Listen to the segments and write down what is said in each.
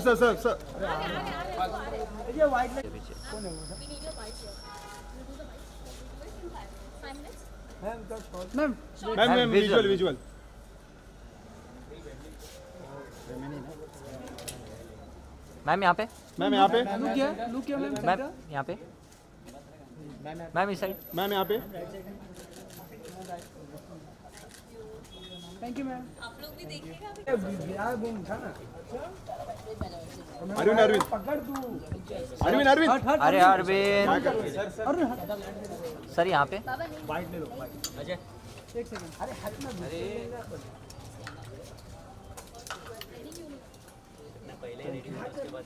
Sir ये white कौन है मैम विजुअल मैम यहाँ पे मैम यहाँ पे मैम इस साइड मैम यहाँ पे थैंक यू मैम। आप लोग भी देखिएगा। अरविंद पकड़ तू। अरविंद अरे अरविंद सर यहाँ पे बाइट ले लो अजय एक सेकंड। अरे हाथ में पहले रेडी हुआ उसके बाद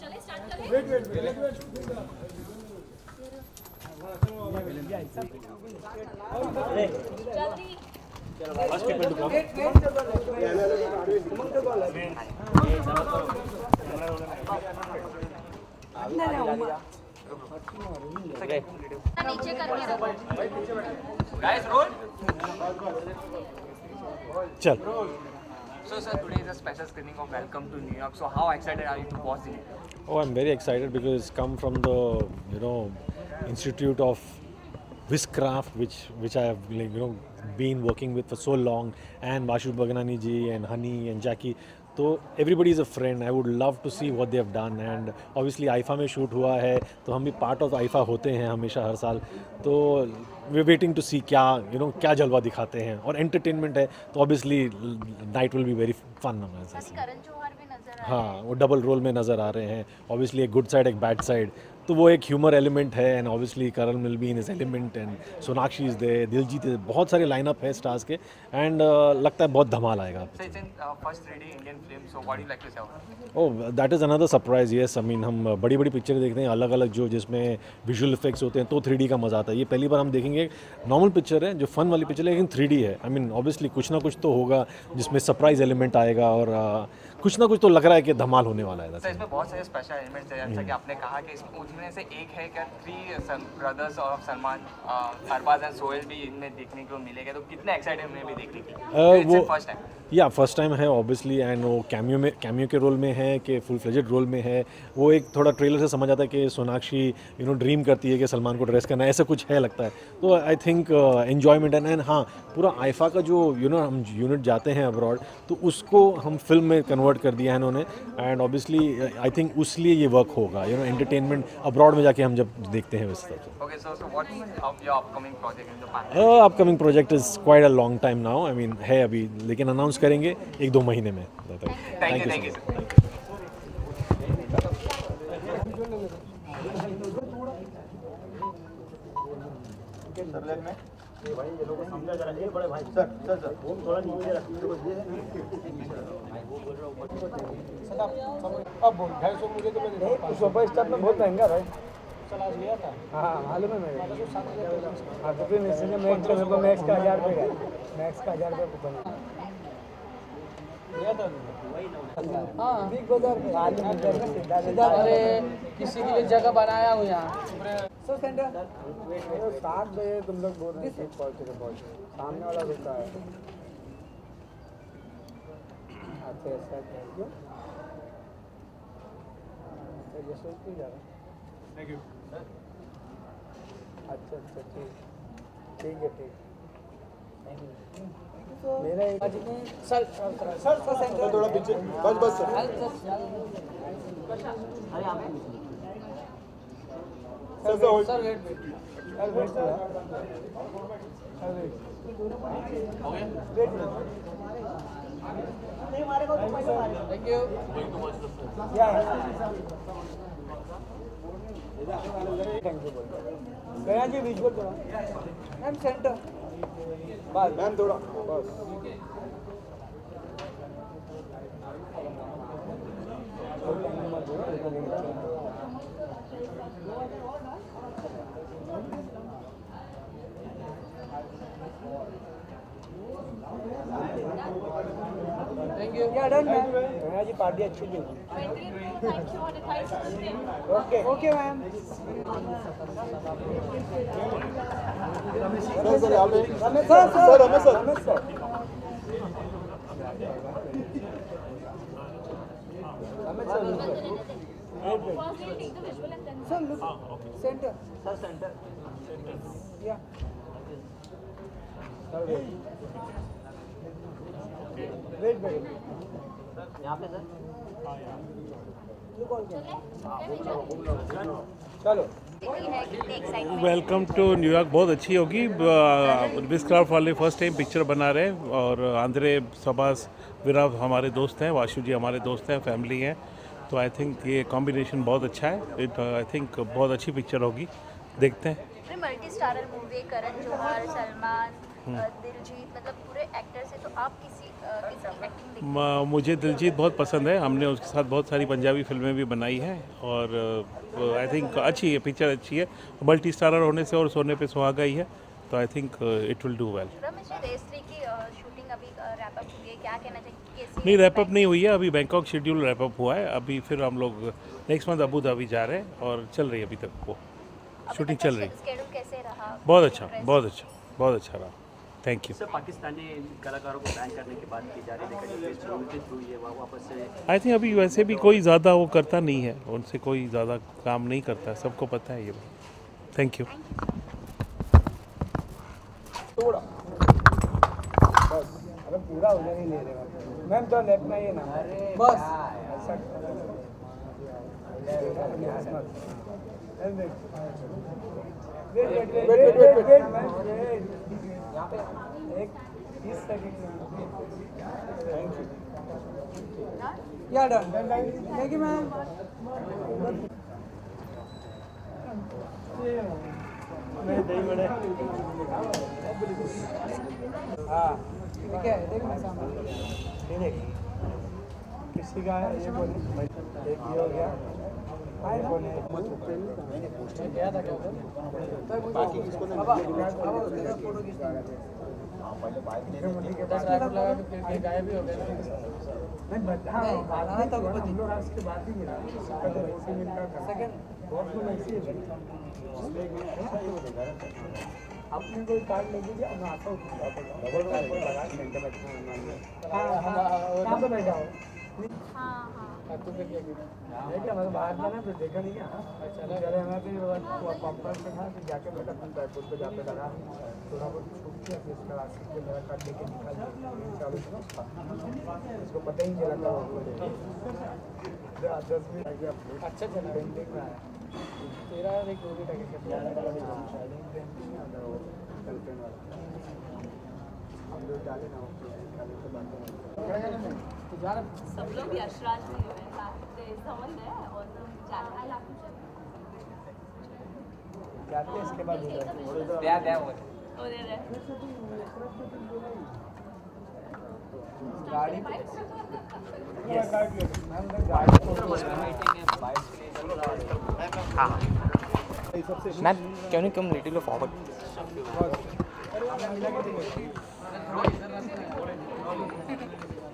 चलिए स्टार्ट करें। वेट जल्दी नीचे करके रखो। गाइस रोल चल So sir, today is a special screening of Welcome to New York. So how excited are you to watch it? Oh, I'm very excited because it's come from the Institute of Wishcraft, which I have been working with for so long, and Vashu Bhaganani ji and Honey and Jackie. So everybody is a friend. I would love to see what they have done, and obviously IFA में shoot हुआ है तो हम भी part of IFA होते हैं हमेशा हर साल. तो we're waiting to see क्या जलवा दिखाते हैं और entertainment है तो obviously night will be very fun. Karan Johar भी नजर आ रहे हैं। हाँ वो डबल रोल में नज़र आ रहे हैं. ऑब्वियसली एक गुड साइड एक बैड साइड, तो वो एक ह्यूमर एलिमेंट है. And obviously Karan will be in his element and Sonakshi is there, Diljit है, बहुत सारे लाइनअप है स्टार्स के. एंड लगता है बहुत धमाल आएगा. Oh that is another surprise. Yes I mean हम बड़ी बड़ी पिक्चर देखते हैं अलग अलग जो जिसमें विजुअल इफेक्ट्स होते हैं तो 3D का मज़ा आता है. ये पहली बार हम देखेंगे. नॉर्मल पिक्चर है जो फन वाली पिक्चर है लेकिन 3D है. आई मीन ऑब्वियसली कुछ ना कुछ तो होगा जिसमें सरप्राइज एलिमेंट आएगा और कुछ ना कुछ तो लग रहा है कि धमाल होने वाला है. सर इसमें बहुत सारे स्पेशल एलिमेंट्स हैं जैसा कि आपने कहा कि उसमें से एक है क्या 3 brothers of Salman, Arbaaz and Sohail भी इनमें देखने को मिलेगा. तो कितने एक्साइटेड हैं भी देखने की? वो फर्स्ट टाइम फर्स्ट टाइम है ऑब्वियसली. एंड वो कैमियो के रोल में है कि फुल फ्लेजेड रोल में है. वो एक थोड़ा ट्रेलर से समझ आता है कि सोनाक्षी ड्रीम करती है कि सलमान को ड्रेस करना है, ऐसा कुछ है लगता है. तो आई थिंक एन्जॉयमेंट एंड हाँ पूरा आईफा का जो हम यूनिट जाते हैं अब्रॉड तो उसको हम फिल्म में कन्वर्ट कर दिया है इन्होंने. एंड ऑब्वियसली आई थिंक उसलिए ये वर्क होगा एंटरटेनमेंट अब्रॉड में जाके हम जब देखते हैं इस तरह से. Okay so what is your upcoming project in the past? Upcoming project is quite a long time now. I mean है अभी लेकिन अनाउंस करेंगे 1-2 महीने में. थैंक यू भाई ये लोगों को समझा जरा. ये बड़े भाई सर वो थोड़ा नीचे रखिए. अब 250 मुझे तो मैं सुपर स्टार में बहुत महंगा भाई. चला लिया था. हाँ मालूम है मेरे. हाँ तो फिर इसलिए मैक्स का 1000 रुपये का मैक्स का 1000 रुपये कूपन लिया था. हाँ बिग बाजार अरे किसी के लिए जगह बनाया हूँ यहाँ. सर सेंटर 7 बजे तुम लोग बोल रहे थे पहुँचे सामने वाला रुका है. अच्छा ऐसा क्यों? जैसे क्यों जा रहा? Thank you. अच्छा ठीक है. मेरा सर सेंटर थोड़ा पीछे बस सर. सर वेट हो गया. नहीं मारेगा तो पहले मारेगा. Thank you. गया जी विजुअल थोड़ा मैम सेंटर बस मैम थोड़ा बस. Thank you. क्या डन मैम? गया जी पार्टी अच्छी थी. Okay ma'am. Sir First we'll take the visual and then Sir, look. Center. Sir, center. Yeah. Sir, wait. यहाँ पे सर चलो कितनी एक्साइटमेंट वेलकम टू न्यूयॉर्क बहुत अच्छी होगी। विस क्राफ्ट वाले फर्स्ट टाइम पिक्चर बना रहे हैं और आंद्रे सबास विरा हमारे दोस्त हैं, वाशु जी हमारे दोस्त हैं, फैमिली हैं, तो आई थिंक ये कॉम्बिनेशन बहुत अच्छा है। आई थिंक बहुत अच्छी पिक्चर होगी, देखते हैं। Multi starrer movie, Karan Johar, Salman, Diljit, मतलब पूरे एक्टर्स हैं, तो आप किसी एक्टिंग देखते मुझे दिलजीत बहुत पसंद है, हमने उसके साथ बहुत सारी पंजाबी फिल्में भी बनाई हैं और आई थिंक अच्छी है, पिक्चर अच्छी है। मल्टी स्टारर होने से और सोने पे सुहागा ही है, तो I think it will do well. Ramesh, race 3 की शूटिंग अभी रैप अप हुई है, क्या कहना चाहिए? कैसी नहीं, रैप अप नहीं हुई है, अभी बैंकॉक शेड्यूल रैप अप हुआ है। अभी फिर हम लोग नेक्स्ट मंथ अबू धाबी जा रहे हैं और चल रही है अभी तक वो शूटिंग चल रही है। शेड्यूल कैसे रहा? बहुत अच्छा रहा। Thank you. सर, पाकिस्तानी कलाकारों को बैन करने की बात की जा रही है, लेकिन उनके थ्रू ये वापस से आई थिंक अभी वैसे भी कोई ज़्यादा वो करता नहीं है, उनसे कोई ज़्यादा काम नहीं करता है, सबको पता है ये बात। Thank you. थोड़ा बस, अरे पूरा उधर ही ले रहे मैम, तो लेफ्ट में ये ना बस। एक 30 second thank you. Yeah, done. Thank you, ma'am. हाँ ठीक है, देख मैं सामने। ये देख, किसी का है ये बोले, एक ये हो गया, ये बोले गया था क्या? बाकी किसको नहीं? अब तेरा फोटो खींचना है। ट्रैफिक लगा के फिर गायब ही हो गया। नहीं बता, बात नहीं तो हम लोग आज के बाद ही मिला सेकंड बहुत लोग ऐसे ही अपने कोई कार्ड ले लीजिए, मैं आता हूँ डबल कार्ड लगा सेंटर में। कहाँ पे बैठा हो? हाँ तू फिर क्या किया? देखा मैं बाहर था ना, फिर देखा नहीं क्या चले मैं फिर पंपर पे था, फिर जाके बैठा फिर एयरपोर्ट पे जाके लगा थोड़ा बहुत छूट किया, फिर उसका रास्ते से मेरा कार्ड लेके निकल चालू था, इसको पता ही नहीं चला था। 10 मिनट अच्छा चला। पेंटिंग में आया तेरा एक दो मिनट गर्लफ्रेंड वाला हम लोग डाले ना तो जा सब लोग यशराज नहीं हुए, समझ है और जाते इसके बाद गाड़ी ma'am, can you come little forward?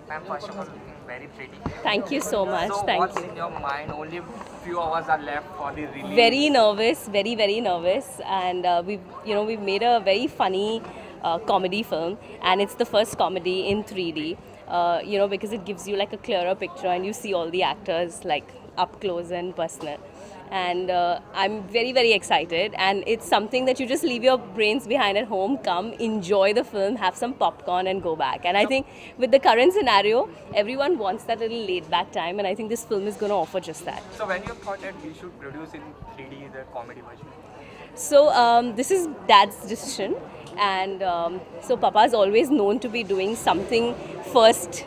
Ma'am, first of all, looking very pretty. Thank you so much. So Thank what's you. in your mind? Only few hours are left for the release. Very nervous, very nervous, and we've made a very funny comedy film, and it's the first comedy in 3D. Because it gives you like a clearer picture, and you see all the actors like up close and personal. And I'm very excited, and it's something that you just leave your brains behind at home, come enjoy the film, have some popcorn and go back. And I think with the current scenario, everyone wants that little laid back time, and I think this film is going to offer just that. So when you thought that we should produce in 3D the comedy version? So this is Dad's decision, and so Papa's always known to be doing something first,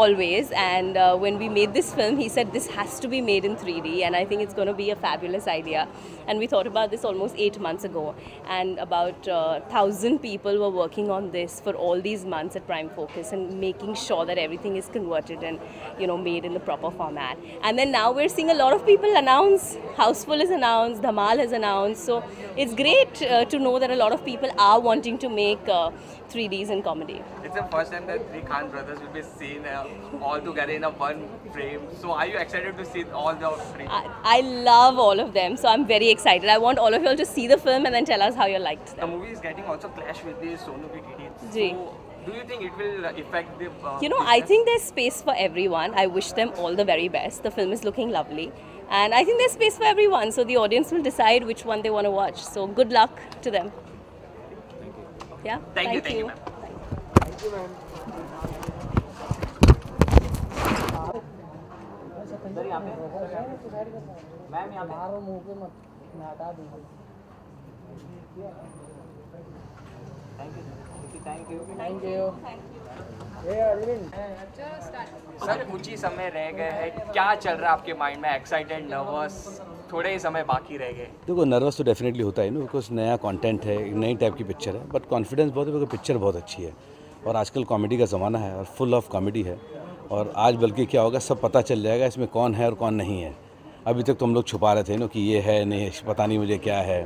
always, and when we made this film, he said this has to be made in 3D, and I think it's going to be a fabulous idea. And we thought about this almost 8 months ago, and about 1,000 people were working on this for all these months at Prime Focus and making sure that everything is converted and made in the proper format. And then now we're seeing a lot of people announce. Houseful is announced, Dhamal has announced, so it's great to know that a lot of people are wanting to make 3Ds in comedy. It's the first time that three Khan brothers will be seen all together in a one frame. So are you excited to see all the three? I love all of them, so I'm very excited. I want all of you all to see the film and then tell us how you liked The them. movie is getting also clash with the Sonu Ki Didi. Ji. So Do you think it will affect the? You know, I think there's space for everyone. I wish them all the very best. The film is looking lovely. And I think there's space for everyone. So the audience will decide which one they want to watch. So good luck to them. Yeah? Thank you, ma'am. Thank you, ma'am. Sir यहाँ पे ma'am यहाँ पे मारो मुंह पे मत, मैं हटा दूंगा। Thank you thank you. ये अरविंद सर कुछ ही समय रह गए हैं, क्या चल रहा है आपके माइंड में? Excited, nervous? थोड़े ही समय बाकी रह गए। देखो नर्वस तो डेफिनेटली होता है ना, बिकॉज नया कंटेंट है, नई टाइप की पिक्चर है, बट कॉन्फिडेंस बहुत है क्योंकि पिक्चर बहुत अच्छी है और आजकल कॉमेडी का ज़माना है और फुल ऑफ कॉमेडी है। और आज बल्कि क्या होगा, सब पता चल जाएगा इसमें कौन है और कौन नहीं है। अभी तक तो हम लोग छुपा रहे थे ना कि ये है नहीं, पता नहीं मुझे क्या है,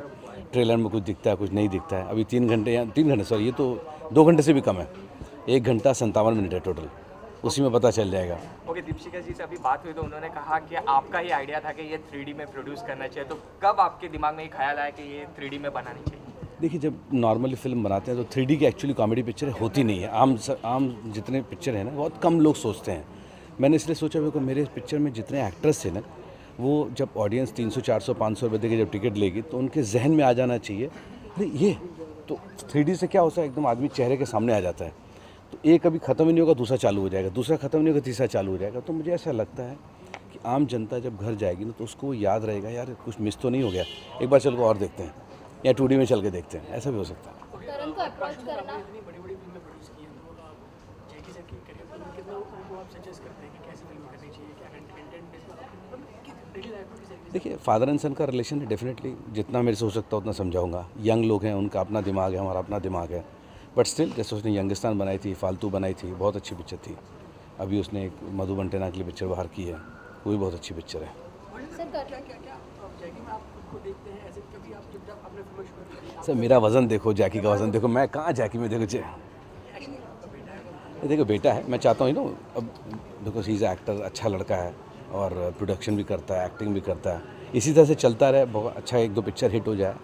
ट्रेलर में कुछ दिखता है कुछ नहीं दिखता है। अभी 3 घंटे सॉरी, ये तो 2 घंटे से भी कम है, 1 घंटा 57 मिनट है टोटल, उसी में पता चल जाएगा। ओके, दीपशिका जी से अभी बात हुई तो उन्होंने कहा कि आपका ही आइडिया था कि ये 3D में प्रोड्यूस करना चाहिए, तो कब आपके दिमाग में ये ख्याल आया कि ये 3D में बनानी चाहिए? देखिए, जब नॉर्मली फिल्म बनाते हैं तो 3D की एक्चुअली कॉमेडी पिक्चर होती नहीं है। आम जितने पिक्चर हैं ना, बहुत कम लोग सोचते हैं। मैंने इसलिए सोचा कि मेरे पिक्चर में जितने एक्टर्स थे ना, वो जब ऑडियंस 300 400 500 रुपये देके जब टिकट लेगी तो उनके जहन में आ जाना चाहिए अरे ये तो 3D से क्या होता है, एकदम आदमी चेहरे के सामने आ जाता है। तो एक कभी ख़त्म ही नहीं होगा, दूसरा चालू हो जाएगा, दूसरा ख़त्म नहीं होगा, तीसरा चालू हो जाएगा। तो मुझे ऐसा लगता है कि आम जनता जब घर जाएगी ना तो उसको वो याद रहेगा, यार कुछ मिस तो नहीं हो गया, एक बार चल को और देखते हैं या 2D में चल के देखते हैं, ऐसा भी हो सकता है। करण को अप्रोच करना, देखिए, फादर एंड सन का रिलेशन है, डेफिनेटली जितना मेरे से हो सकता है उतना समझाऊंगा। यंग लोग हैं, उनका अपना दिमाग है, हमारा अपना दिमाग है, बट स्टिल जैसे उसने यंगिस्तान बनाई थी, फालतू बनाई थी, बहुत अच्छी पिक्चर थी। अभी उसने एक मधुबन टेना के लिए पिक्चर बाहर की है, वो भी बहुत अच्छी पिक्चर है। सर मेरा वज़न देखो, जैकी का वज़न देखो, मैं कहाँ जैकी में देखो देखो बेटा है, मैं चाहता हूँ ना, अब देखो ही इज़ एक्टर, अच्छा लड़का है और प्रोडक्शन भी करता है, एक्टिंग भी करता है, इसी तरह से चलता रहे, बहुत अच्छा 1-2 पिक्चर हिट हो जाए।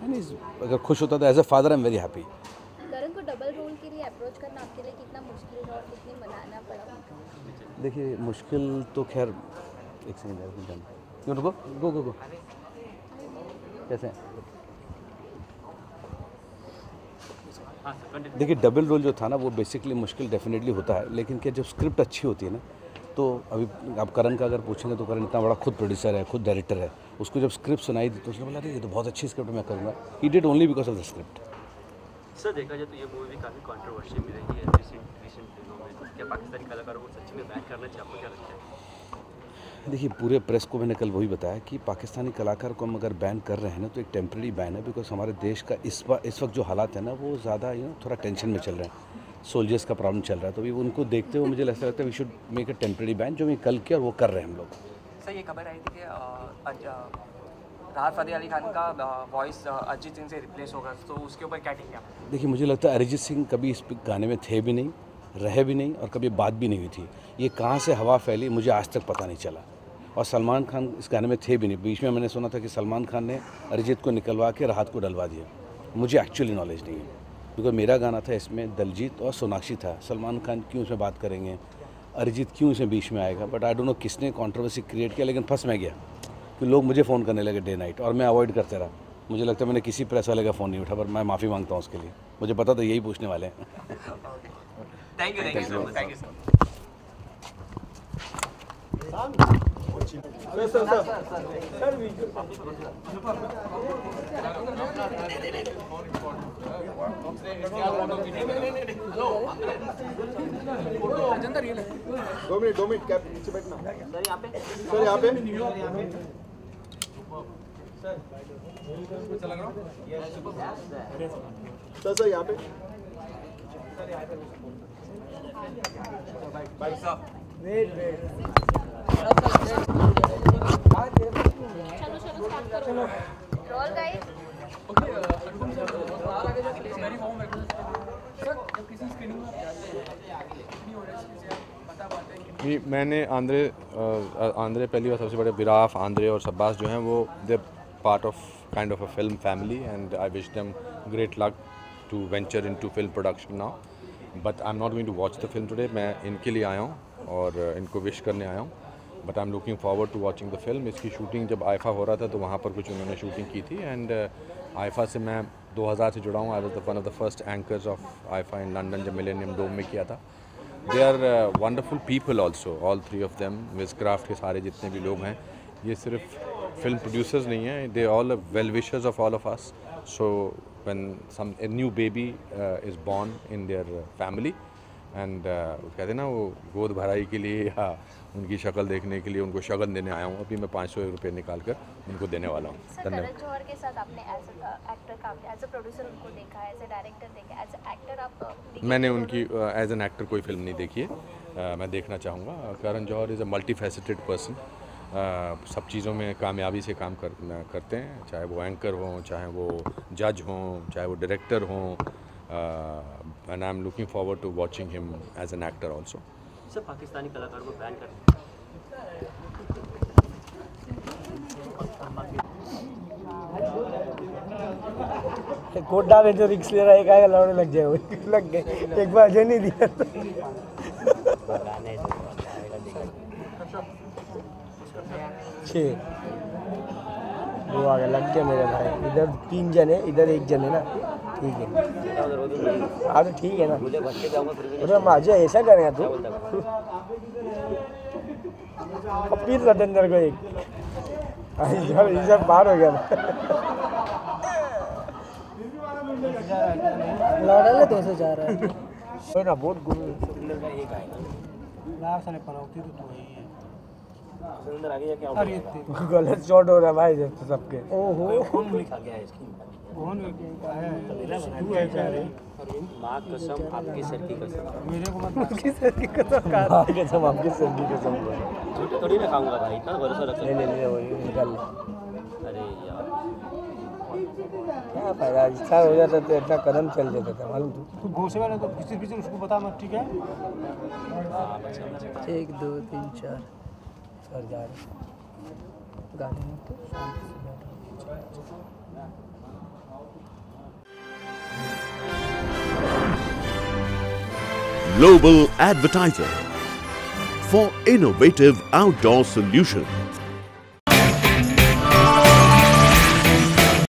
अगर खुश होता तो as a father I am very happy. Karan को डबल रोल के लिए अप्रोच करना आपके लिए कितना मुश्किल और कितनी मनाना पड़ा? देखिए, मुश्किल तो खैर, एक सेकंड क्यों, रुको गो गो गो कैसे देखिए, डबल रोल जो था ना, वो बेसिकली मुश्किल डेफिनेटली होता है, लेकिन क्या जब स्क्रिप्ट अच्छी होती है ना, तो अभी आप करण का अगर पूछेंगे तो करण इतना बड़ा खुद प्रोड्यूसर है, खुद डायरेक्टर है, उसको जब स्क्रिप्ट सुनाई दी तो उसने बोला ये तो बहुत अच्छी स्क्रिप्ट मैं करूँगा। He did only because of the script. Sir देखा जाए तो ये मूवी भी काफ़ी कंट्रोवर्शियल भी रही है रिसेंट दिनों में, क्या पाकिस्तानी कलाकारों को सच में बैन करना चाहिए, आपको क्या लगता है? देखिए, पूरे प्रेस को मैंने कल वही बताया कि पाकिस्तानी कलाकार को हम अगर बैन कर रहे हैं ना तो एक टेम्प्रेरी बैन है, बिकॉज हमारे देश का इस वक्त जो हालात है ना, वो ज़्यादा थोड़ा टेंशन में चल रहे हैं, सोल्जर्स का प्रॉब्लम चल रहा है, तो अभी उनको देखते हुए मुझे ऐसा लगता है we should make a temporary ban, जो मैं कल किया और वो कर रहे हैं हम लोग। सर ये खबर आई थी कि राहत फ़तेह अली खान का वॉइस अरिजीत सिंह से रिप्लेस होगा, तो उसके ऊपर क्या टिक है? देखिए, मुझे लगता है अरिजीत सिंह कभी इस गाने में थे भी नहीं, रहे भी नहीं और कभी बात भी नहीं हुई थी। ये कहाँ से हवा फैली मुझे आज तक पता नहीं चला, और सलमान खान इस गाने में थे भी नहीं। बीच में मैंने सुना था कि सलमान खान ने अरिजीत को निकलवा के राहत को डलवा दिया, मुझे एक्चुअली नॉलेज नहीं है, क्योंकि मेरा गाना था, इसमें दिलजीत और सोनाक्षी था। सलमान खान क्यों इसमें बात करेंगे, अरिजीत क्यों इसमें बीच में आएगा, बट आई डोंट नो किसने कंट्रोवर्सी क्रिएट किया, लेकिन फंस मैं गया कि लोग मुझे फ़ोन करने लगे डे नाइट और मैं अवॉइड करते रहा। मुझे लगता है मैंने किसी प्रेस वाले का फ़ोन नहीं उठा, पर मैं माफ़ी मांगता हूँ उसके लिए, मुझे पता था यही पूछने वाले हैं। Thank you sir. दो मिनट क्या पीछे बैठना सर, यहाँ पे सर यहाँ पे भाई साहब वेट चलो रोल गाइस। जी, मैंने आंद्रे पहली बार सबसे बड़े विराफ, आंद्रे और शब्बास जो हैं वो they part of kind of a film family, and I wish them great luck to venture into film production now. But I am not going to watch the film today. मैं इनके लिए आया हूँ और इनको विश करने आया हूँ, but I am looking forward to watching the film. इसकी शूटिंग जब आईफा हो रहा था तो वहाँ पर कुछ उन्होंने शूटिंग की थी, एंड आईफा से मैं 2000 से जुड़ा हूँ। I was one of the first anchors of IIFA in London, जब मिलेनियम डोम में किया था। They are wonderful people also, all three of them. Wizcraft के सारे जितने भी लोग हैं, ये सिर्फ फिल्म प्रोड्यूसर्स नहीं हैं, they all well wishers of all of us. So when some a new baby is born in their family, and कहते हैं ना, वो गोद भराई के लिए या उनकी शक्ल देखने के लिए उनको शगन देने आया हूँ। अभी मैं 500 रुपये निकाल कर उनको देने वाला हूँ। धन्यवाद। करण जौहर के साथ आपने एज एक्टर काम किया, एज अ प्रोड्यूसर उनको देखा है, एज अ डायरेक्टर देखा, एज अ एक्टर आप? मैंने उनकी एज एन एक्टर कोई फिल्म नहीं देखी है, मैं देखना चाहूँगा। Karan Johar is a multi faceted person, सब चीज़ों में कामयाबी से काम करते हैं, चाहे वो एंकर हों, चाहे वो जज हों, चाहे वो डायरेक्टर हों, and I am looking forward to watching him as an actor also. Sir, Pakistani कलाकारों को बैन कर कोटा में जो रिक्स ले रहा है, एक लौड़े लग जाए, वो लग गए। एक बार जो नहीं दिया वो आ गया, लग गया मेरे भाई। इधर 3 जन है, इधर 1 जन है ना, ठीक है। हाँ तो ठीक है ना, अरे माजे ऐसा करेगा तू फिर सतेंद्र को एक बाहर हो गया लौड़ा ले 200 जा रहा है ना, बहुत गुरु गलत शॉट हो रहा है भाई सबके। ओहो माँ कसम, आपकी सर की कसम, मेरे को मत आपकी सर की कसम, आपकी कसम, आपकी सर की कसम। झूठ थोड़ी ना खाऊंगा भाई, इतना भरोसा रख। ले वही निकाल ले। अरे यार, क्या फायदा, इच्छा हो जाता तो इतना कदम चल जाता था, मालूम तू घोषे वाला तो पीछे उसको बता मत, ठीक है? 1 2 3 4 सर जा रहे गाड़ी में तो शांति से बैठो। Global Advertiser for innovative outdoor solutions.